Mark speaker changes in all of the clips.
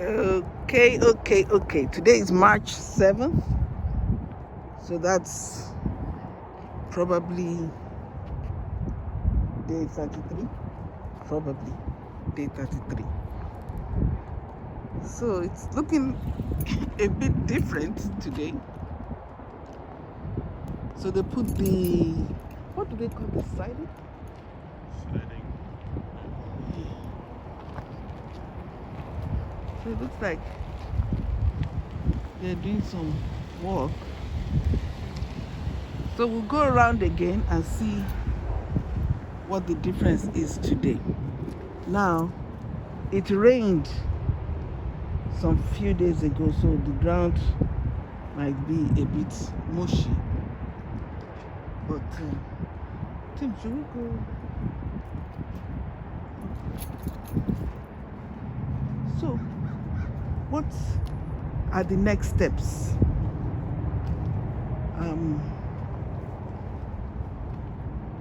Speaker 1: Okay. Today is March 7th. So that's probably day 33. Probably day 33. So it's looking a bit different today. So they put the, what do they call the siding? So it looks like they're doing some work. So we'll go around again and see what the difference is today. Now, it rained some few days ago, so the ground might be a bit mushy. But Tim, should we go? So, what are the next steps?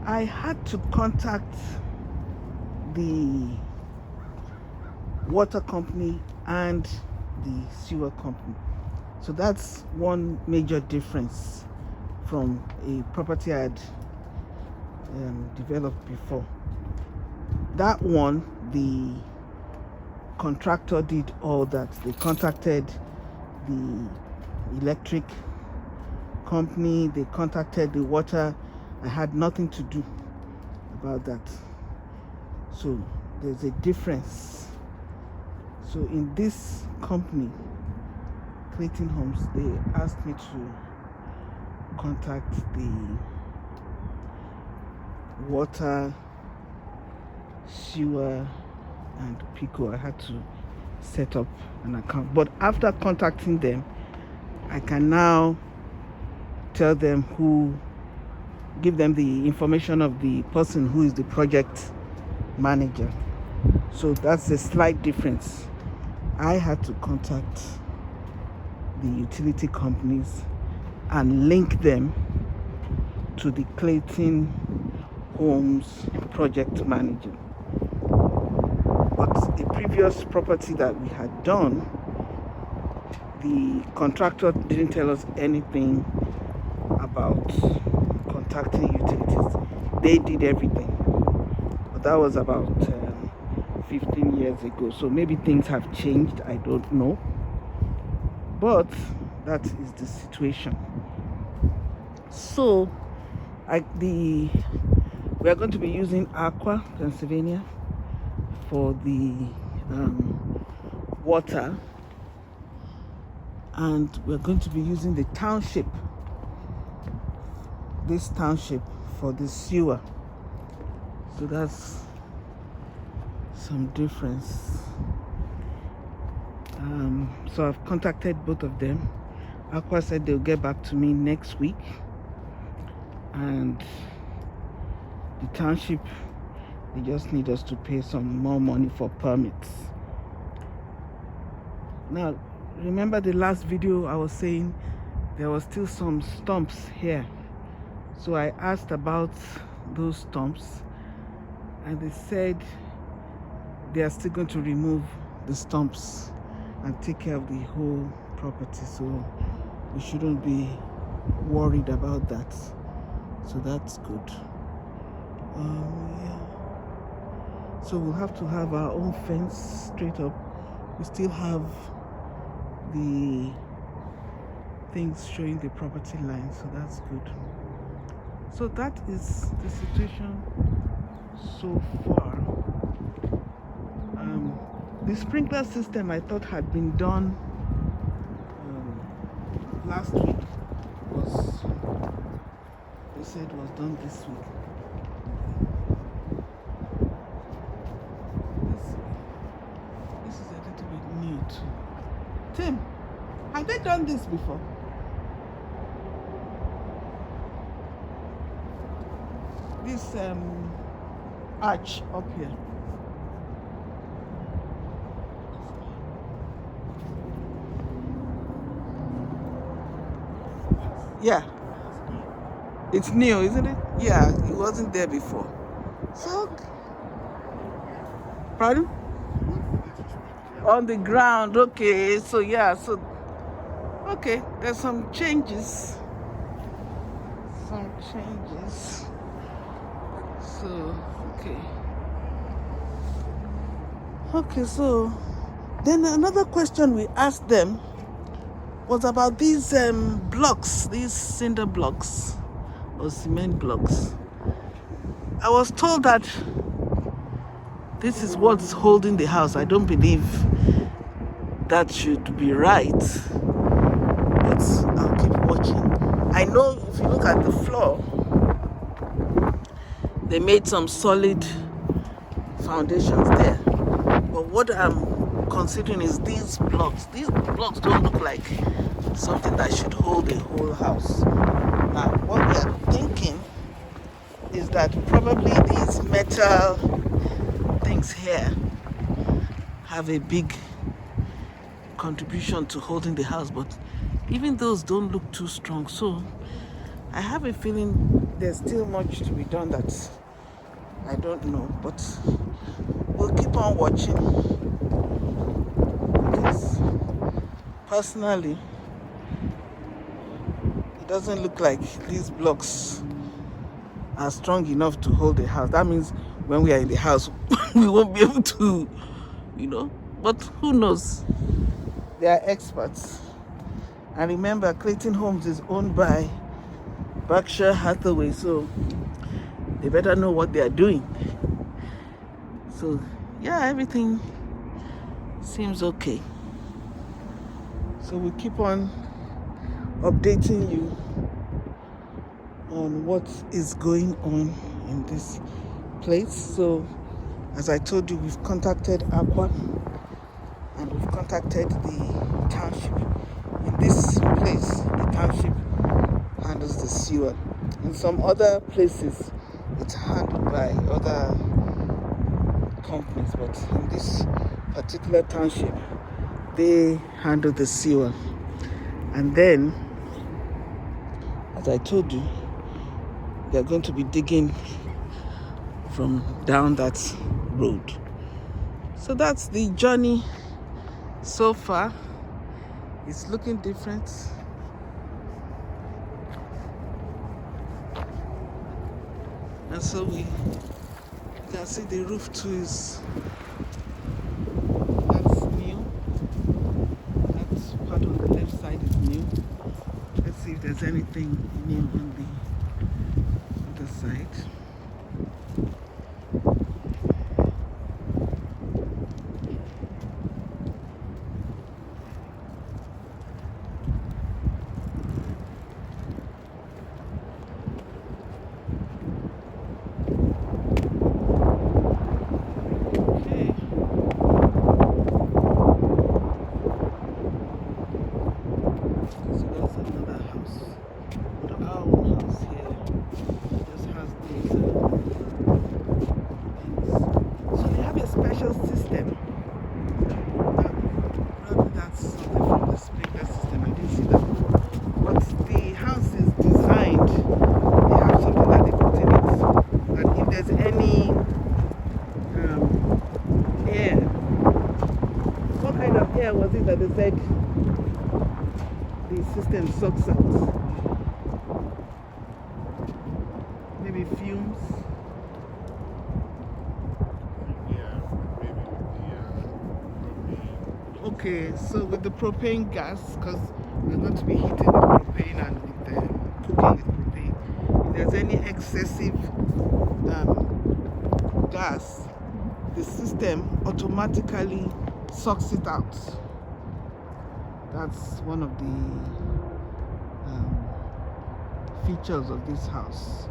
Speaker 1: I had to contact the water company and the sewer company. So that's one major difference from a property I had developed before. That one, the contractor did all that. They contacted the electric company, they contacted the water. I had nothing to do about that. So there's a difference. So in this company, Clayton Homes, they asked me to contact the water, sewer, and Pico. I had to set up an account. But after contacting them, I can now tell them give them the information of the person who is the project manager. So that's a slight difference. I had to contact the utility companies and link them to the Clayton Homes project manager. But a previous property that we had done, the contractor didn't tell us anything about contacting utilities. They did everything. But that was about 15 years ago. So maybe things have changed. I don't know. But that is the situation. So we are going to be using Aqua, Pennsylvania, for the water, and we're going to be using this township for the sewer. So that's some difference. So I've contacted both of them. Aqua said they'll get back to me next week, and the township, they just need us to pay some more money for permits. Now, remember the last video I was saying there was still some stumps here. So I asked about those stumps, and they said they are still going to remove the stumps and take care of the whole property. So we shouldn't be worried about that. So that's good. Yeah. So we'll have to have our own fence straight up. We still have the things showing the property line, so that's good. So that is the situation so far. The sprinkler system I thought had been done last week. They said was done this week. This is a little bit new too. Tim, have they done this before? This arch up here. Yeah. It's new, isn't it? Yeah, it wasn't there before. So, pardon? on the ground. Okay, so yeah, so okay, there's some changes. So okay, so then another question we asked them was about these blocks, these cinder blocks or cement blocks. I was told that this is what's holding the house. I don't believe that should be right, but I'll keep watching. I know if you look at the floor, they made some solid foundations there. But what I'm considering is these blocks. These blocks don't look like something that should hold a whole house. Now, what we are thinking is that probably these metal things here have a big contribution to holding the house, but even those don't look too strong. So I have a feeling there's still much to be done that I don't know, but we'll keep on watching, because personally it doesn't look like these blocks are strong enough to hold the house. That means when we are in the house we won't be able to, but who knows? They are experts. And remember, Clayton Homes is owned by Berkshire Hathaway, so they better know what they are doing. So yeah, everything seems okay. So we keep on updating you on what is going on in this place. So as I told you, we've contacted Aqua and we've contacted the township. In this place, the township handles the sewer. In some other places, it's handled by other companies, but in this particular township, they handle the sewer. And then, as I told you, they're going to be digging from down that road. So that's the journey so far. It's looking different. And so you can see the roof too is, that's new. That part of the left side is new. Let's see if there's anything new on the other side. Was it that they said the system sucks out? Maybe fumes?
Speaker 2: Yeah, maybe with the propane.
Speaker 1: Okay, so with the propane gas, because we're going to be heating with propane and with cooking with propane, if there's any excessive gas, the system automatically sucks it out. That's one of the features of this house.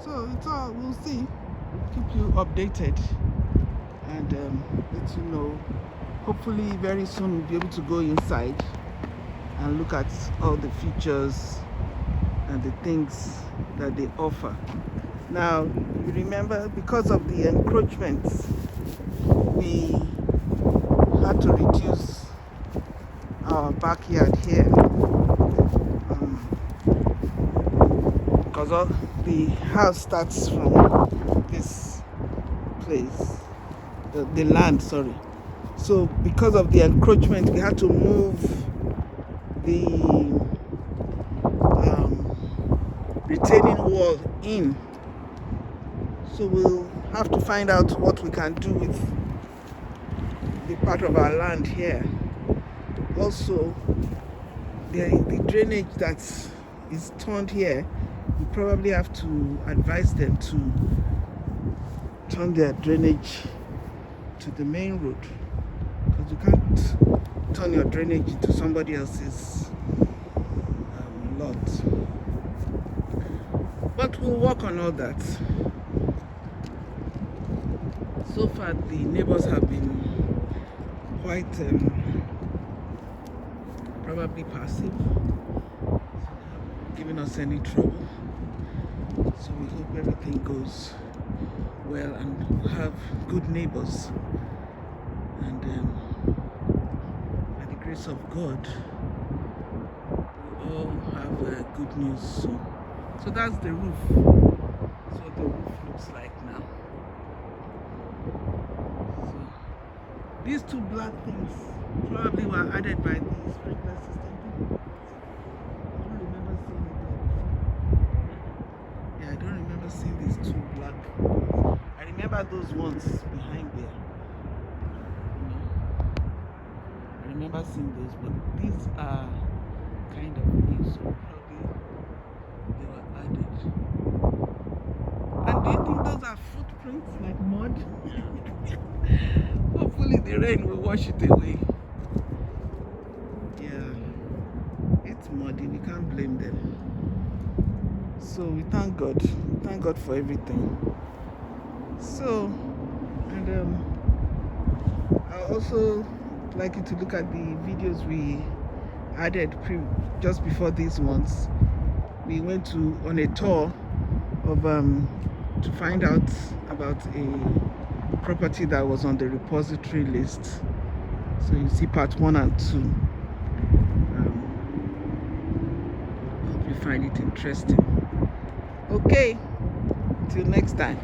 Speaker 1: So it's all, we'll see. We'll keep you updated and let you know. Hopefully very soon we'll be able to go inside and look at all the features and the things that they offer. Now, you remember, because of the encroachments, we had to reduce our backyard here, because all the house starts from this place, the land, sorry, So because of the encroachment, we had to move the retaining wall in. So we'll have to find out what we can do with the part of our land here. Also, the drainage that is turned here, we probably have to advise them to turn their drainage to the main road, because you can't turn your drainage into somebody else's lot. But we'll work on all that. So far the neighbors have been quite probably passive, so they haven't given us any trouble. So we hope everything goes well and we'll have good neighbors, and by the grace of God we all have good news soon. So that's the roof. That's what the roof looks like now. So these two black things probably were added by the sprinkler system. I don't remember seeing it there before. Yeah, I don't remember seeing these two black. I remember those ones behind there. I remember seeing those, but these are kind of new, so probably they were added. And do you think those are footprints, like mud? Hopefully the rain will wash it away. Yeah, it's muddy, we can't blame them. So we thank God. We thank God for everything. So, and I also like you to look at the videos we added just before these ones. We went on a tour of to find out about a property that was on the repository list. So you see part 1 and 2. Hope you find it interesting. Okay, till next time.